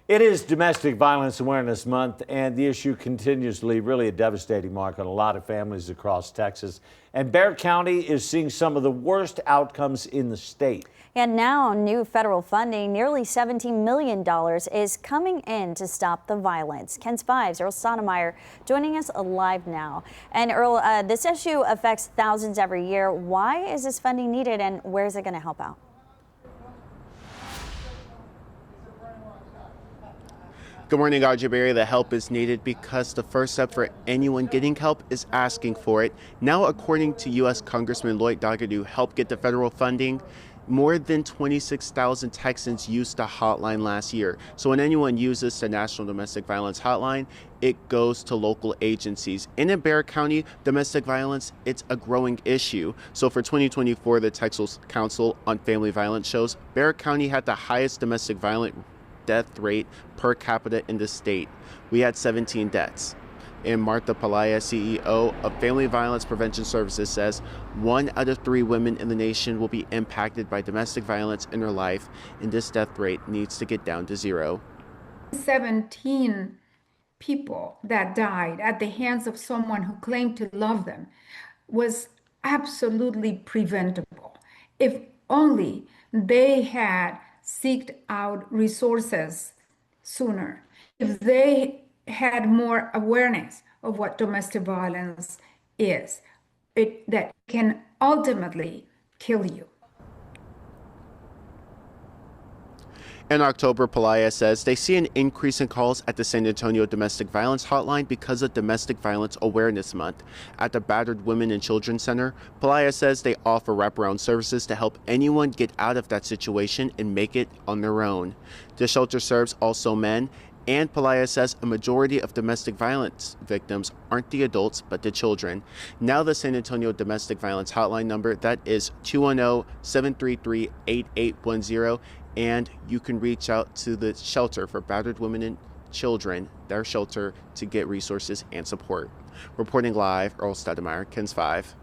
It is Domestic Violence Awareness Month, and the issue continues to leave really a devastating mark on a lot of families across Texas. And Bexar County is seeing some of the worst outcomes in the state. And now new federal funding, nearly $17 million, is coming in to stop the violence. KENS 5's Earl Stonemeyer joining us live now. And Earl, this issue affects thousands every year. Why is this funding needed, and where is it going to help out? Good morning, RJ Berry. The help is needed because the first step for anyone getting help is asking for it. Now, according to U.S. Congressman Lloyd Doggett, to help get the federal funding, more than 26,000 Texans used the hotline last year. So when anyone uses the National Domestic Violence Hotline, it goes to local agencies. And in Bexar County, domestic violence, it's a growing issue. So for 2024, the Texas Council on Family Violence shows Bexar County had the highest domestic violence death rate per capita in the state. We had 17 deaths. And Martha Palaya, CEO of Family Violence Prevention Services, says 1 out of 3 women in the nation will be impacted by domestic violence in their life, and this death rate needs to get down to 0. 17 people that died at the hands of someone who claimed to love them was absolutely preventable. If only they had sought out resources sooner, if they had more awareness of what domestic violence is, that can ultimately kill you. In October, Palaya says they see an increase in calls at the San Antonio Domestic Violence Hotline because of Domestic Violence Awareness Month. At the Battered Women and Children Center, Palaya says they offer wraparound services to help anyone get out of that situation and make it on their own. The shelter serves also men, and Palaya says a majority of domestic violence victims aren't the adults but the children. Now the San Antonio Domestic Violence Hotline number, that is 210-733-8810. And you can reach out to the shelter for battered women and children, their shelter, to get resources and support. Reporting live, Earl Stonemeyer, KENS 5.